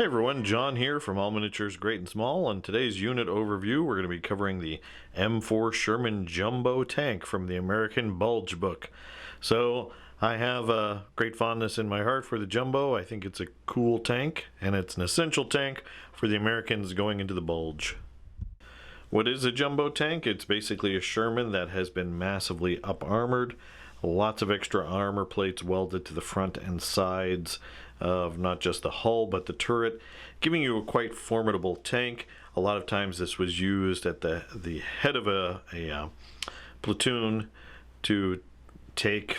Hey everyone, John here from All Miniatures Great and Small. On today's unit overview, we're going to be covering the M4 Sherman Jumbo tank from the American Bulge book. So I have a great fondness in my heart for the Jumbo. I think it's a cool tank, and it's an essential tank for the Americans going into the Bulge. What is a Jumbo tank? It's basically a Sherman that has been massively up-armored. Lots of extra armor plates welded to the front and sides of not just the hull but the turret, giving you a quite formidable tank. A lot of times this was used at the head of a platoon to take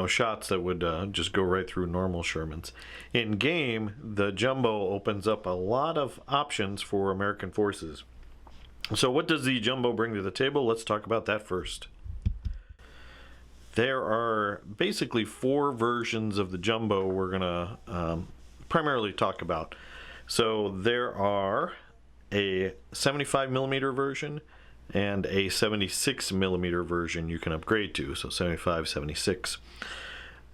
shots that would just go right through normal Shermans. In game, the Jumbo opens up a lot of options for American forces. So what does the Jumbo bring to the table? Let's talk about that first. There are basically four versions of the Jumbo we're going to primarily talk about. So there are a 75mm version and a 76mm version you can upgrade to, so 75, 76.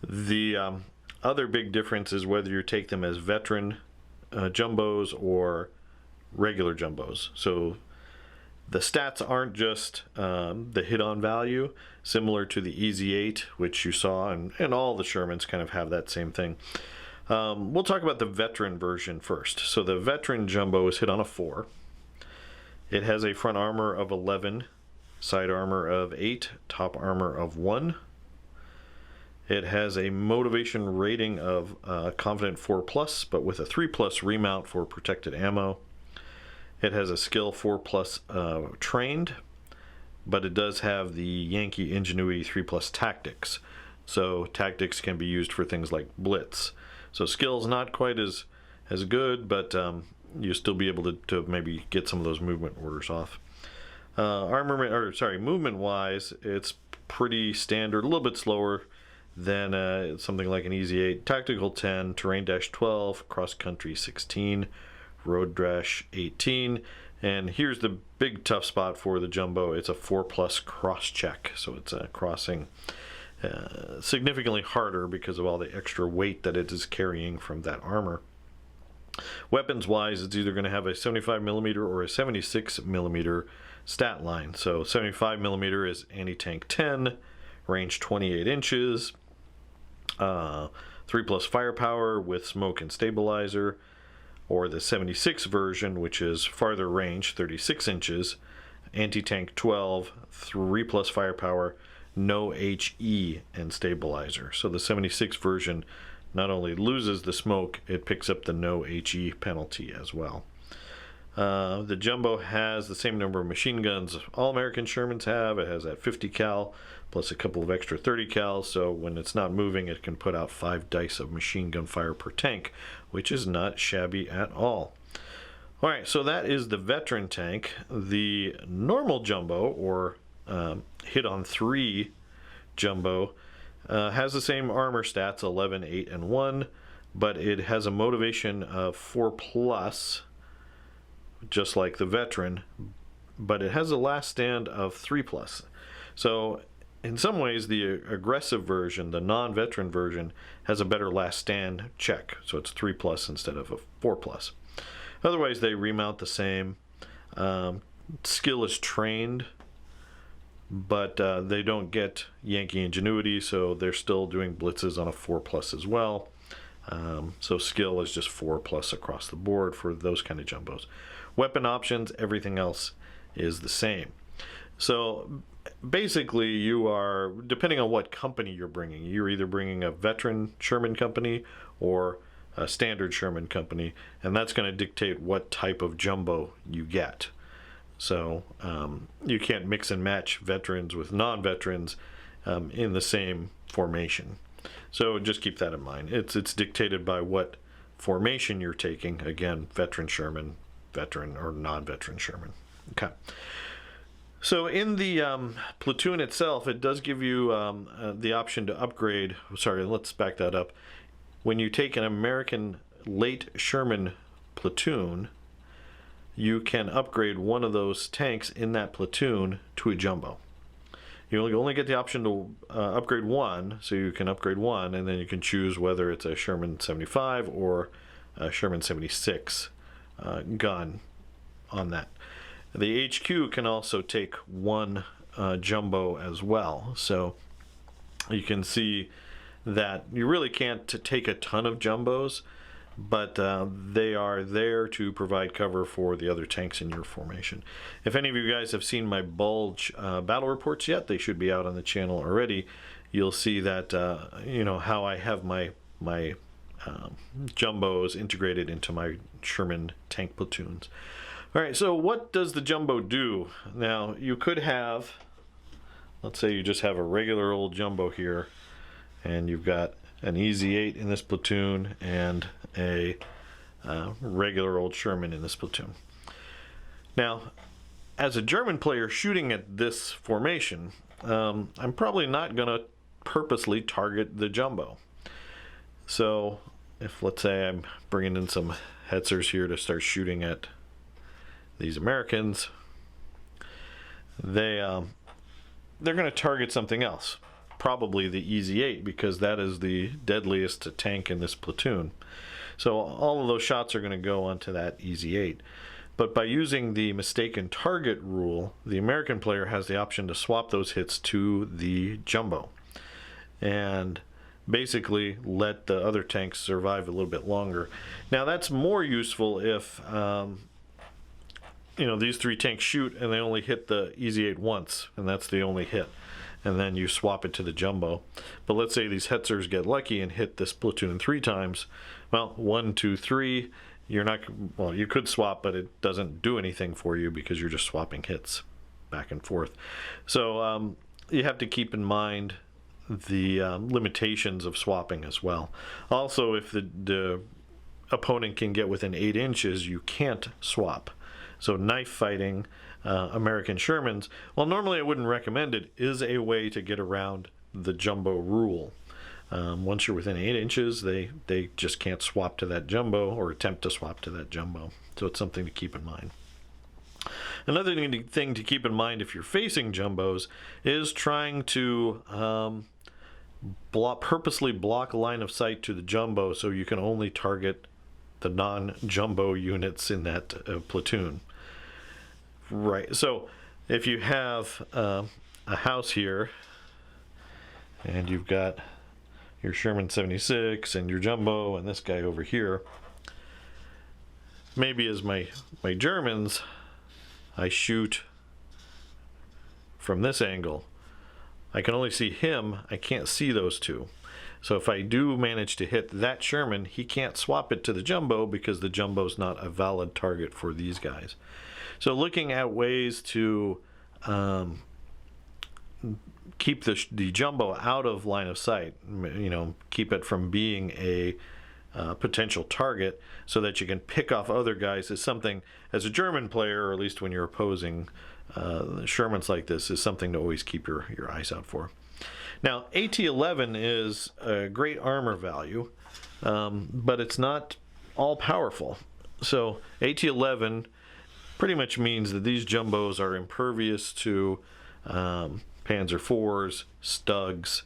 The other big difference is whether you take them as veteran Jumbos or regular Jumbos. So the stats aren't just the hit-on value, similar to the Easy 8, which you saw, and all the Shermans kind of have that same thing. We'll talk about the veteran version first. So the veteran Jumbo is hit on a 4. It has a front armor of 11, side armor of 8, top armor of 1. It has a motivation rating of Confident 4+, but with a 3+ remount for protected ammo. It has a skill 4+ trained, but it does have the Yankee Ingenuity 3+ tactics. So tactics can be used for things like blitz. So skill's not quite as good, but you'll still be able to maybe get some of those movement orders off. Movement wise, it's pretty standard, a little bit slower than something like an Easy 8. Tactical 10, terrain dash 12, cross country 16. Road dash 18, and here's the big tough spot for the Jumbo. It's a 4+ cross check, so it's crossing significantly harder because of all the extra weight that it is carrying from that armor. Weapons wise, it's either going to have a 75mm or a 76mm stat line. So 75mm is anti-tank 10, range 28 inches, 3+ firepower with smoke and stabilizer. Or the 76 version, which is farther range, 36 inches, anti-tank 12, 3+ firepower, no HE and stabilizer. So the 76 version not only loses the smoke, it picks up the no HE penalty as well. The Jumbo has the same number of machine guns all American Shermans have. It has that 50 cal plus a couple of extra 30 cal, so when it's not moving it can put out 5 dice of machine gun fire per tank, which is not shabby at all. Alright, so that is the veteran tank. The normal Jumbo, or hit on 3 Jumbo, has the same armor stats, 11, 8, and 1, but it has a motivation of 4+, just like the veteran, but it has a last stand of 3+. So in some ways the aggressive version, the non-veteran version, has a better last stand check, so it's 3+ instead of a 4+. Otherwise they remount the same. Skill is trained, but they don't get Yankee Ingenuity, so they're still doing blitzes on a 4+ as well. So skill is just 4+ across the board for those kind of Jumbos. Weapon options, everything else is the same. So basically you are, depending on what company you're either bringing a veteran Sherman company or a standard Sherman company, and that's going to dictate what type of Jumbo you get. So you can't mix and match veterans with non-veterans in the same formation. So just keep that in mind. It's dictated by what formation you're taking. Again, veteran Sherman, veteran or non-veteran Sherman. Okay. So in the platoon itself, it does give you the option to upgrade. Sorry, let's back that up. When you take an American late Sherman platoon, you can upgrade one of those tanks in that platoon to a Jumbo. You only get the option to upgrade one, so you can upgrade one, and then you can choose whether it's a Sherman 75 or Sherman 76 gun on that. The HQ can also take one jumbo as well, so you can see that you really can't take a ton of jumbos, but they are there to provide cover for the other tanks in your formation. If any of you guys have seen my Bulge battle reports yet, they should be out on the channel already. You'll see that you know, how I have my jumbos integrated into my Sherman tank platoons. All right, so what does the jumbo do? Now, you could have, let's say you just have a regular old jumbo here, and you've got an Easy 8 in this platoon and a regular old Sherman in this platoon. Now, as a German player shooting at this formation, I'm probably not going to purposely target the jumbo. So if, let's say, I'm bringing in some Hetzers here to start shooting at these Americans, they're going to target something else, probably the Easy 8, because that is the deadliest tank in this platoon. So all of those shots are going to go onto that Easy 8. But by using the mistaken target rule, the American player has the option to swap those hits to the jumbo and basically let the other tanks survive a little bit longer. Now that's more useful if you know, these three tanks shoot and they only hit the Easy 8 once, and that's the only hit, and then you swap it to the jumbo. But let's say these Hetzers get lucky and hit this platoon 3 times. Well, 1, 2, 3, you're not, well, you could swap, but it doesn't do anything for you because you're just swapping hits back and forth. So you have to keep in mind the limitations of swapping as well. Also, if the opponent can get within 8 inches, you can't swap. So knife fighting American Shermans, well, normally I wouldn't recommend it, is a way to get around the jumbo rule. Once you're within 8 inches, they just can't swap to that jumbo or attempt to swap to that jumbo. So it's something to keep in mind. Another thing to keep in mind if you're facing jumbos is trying to purposely block line of sight to the jumbo so you can only target the non-jumbo units in that platoon. Right, so if you have a house here and you've got your Sherman 76 and your jumbo and this guy over here, maybe as my Germans, I shoot from this angle. I can only see him, I can't see those two. So if I do manage to hit that Sherman, he can't swap it to the jumbo because the jumbo's not a valid target for these guys. So looking at ways to keep the jumbo out of line of sight, you know, keep it from being a potential target so that you can pick off other guys, is something, as a German player, or at least when you're opposing Shermans like this, is something to always keep your eyes out for. Now, AT-11 is a great armor value, but it's not all powerful. So AT-11 pretty much means that these jumbos are impervious to Panzer IVs, Stugs,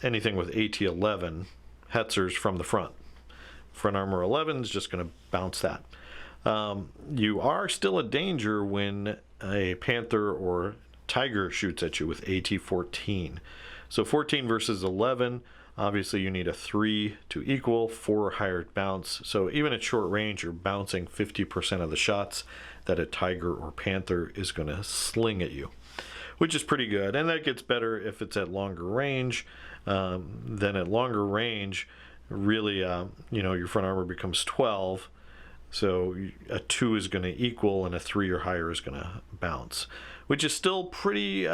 anything with AT-11, Hetzers from the front. Front armor 11 is just going to bounce that. You are still a danger when a Panther or Tiger shoots at you with AT-14. So 14 versus 11, obviously you need a 3 to equal, 4 or higher bounce. So even at short range, you're bouncing 50% of the shots that a Tiger or Panther is going to sling at you, which is pretty good. And that gets better if it's at longer range. Then at longer range, really, you know, your front armor becomes 12. So a 2 is going to equal and a 3 or higher is going to bounce, which is still pretty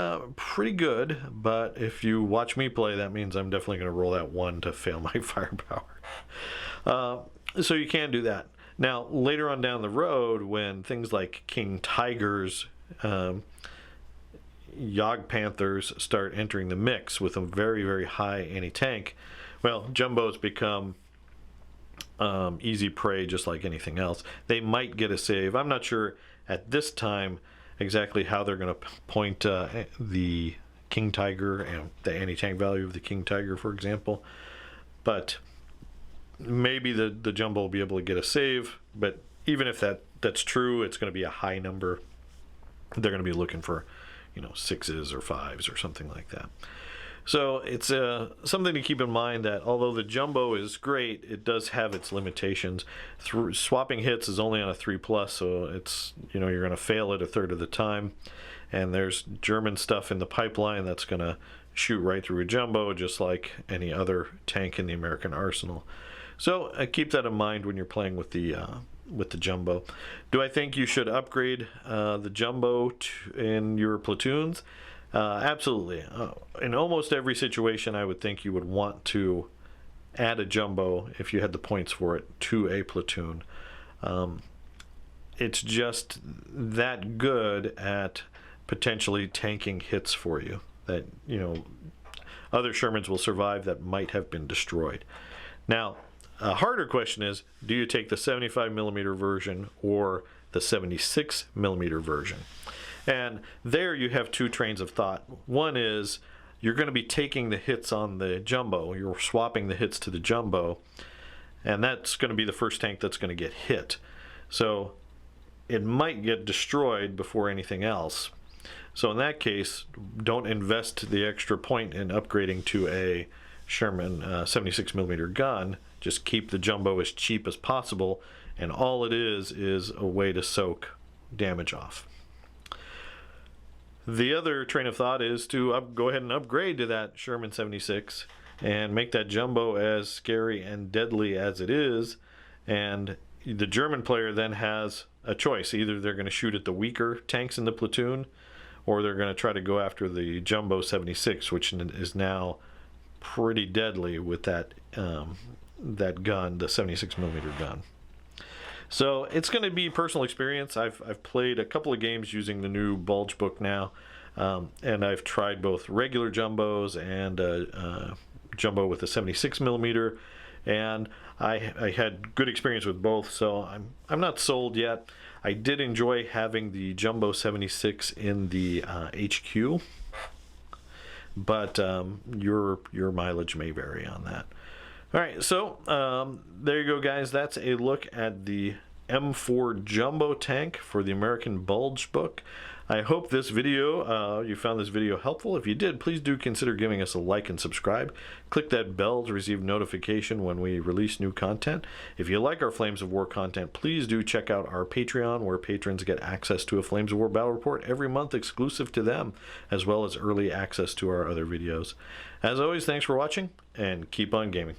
good. But if you watch me play, that means I'm definitely going to roll that 1 to fail my firepower. So you can do that. Now, later on down the road, when things like King Tigers, Jagd Panthers start entering the mix with a very, very high anti-tank, well, jumbos become easy prey just like anything else. They might get a save. I'm not sure at this time exactly how they're going to point the King Tiger and the anti-tank value of the King Tiger, for example. But maybe the jumbo will be able to get a save, but even if that's true, it's going to be a high number. They're going to be looking for, you know, 6s or 5s or something like that. So it's something to keep in mind that although the jumbo is great, it does have its limitations. Swapping hits is only on a 3+, so it's, you know, you're going to fail it a third of the time. And there's German stuff in the pipeline that's going to shoot right through a jumbo, just like any other tank in the American arsenal. So keep that in mind when you're playing with the jumbo. Do I think you should upgrade the jumbo in your platoons? Absolutely. In almost every situation, I would think you would want to add a jumbo, if you had the points for it, to a platoon. It's just that good at potentially tanking hits for you that, you know, other Shermans will survive that might have been destroyed. Now, a harder question is, do you take the 75mm version or the 76mm version? And there you have two trains of thought. One is you're going to be taking the hits on the jumbo. You're swapping the hits to the jumbo, and that's going to be the first tank that's going to get hit. So it might get destroyed before anything else. So in that case, don't invest the extra point in upgrading to a Sherman 76mm gun. Just keep the jumbo as cheap as possible, and all it is a way to soak damage off. The other train of thought is to go ahead and upgrade to that Sherman 76 and make that jumbo as scary and deadly as it is, and the German player then has a choice. Either they're going to shoot at the weaker tanks in the platoon, or they're going to try to go after the jumbo 76, which is now pretty deadly with that that gun, the 76mm gun. So it's going to be personal experience. I've played a couple of games using the new Bulge book now, and I've tried both regular jumbos and jumbo with a 76mm, and I had good experience with both. So I'm not sold yet. I did enjoy having the jumbo 76 in the HQ, but your mileage may vary on that. All right, so there you go, guys. That's a look at the M4 Jumbo tank for the American Bulge book. I hope this video, you found this video helpful. If you did, please do consider giving us a like and subscribe. Click that bell to receive notification when we release new content. If you like our Flames of War content, please do check out our Patreon, where patrons get access to a Flames of War battle report every month exclusive to them, as well as early access to our other videos. As always, thanks for watching, and keep on gaming.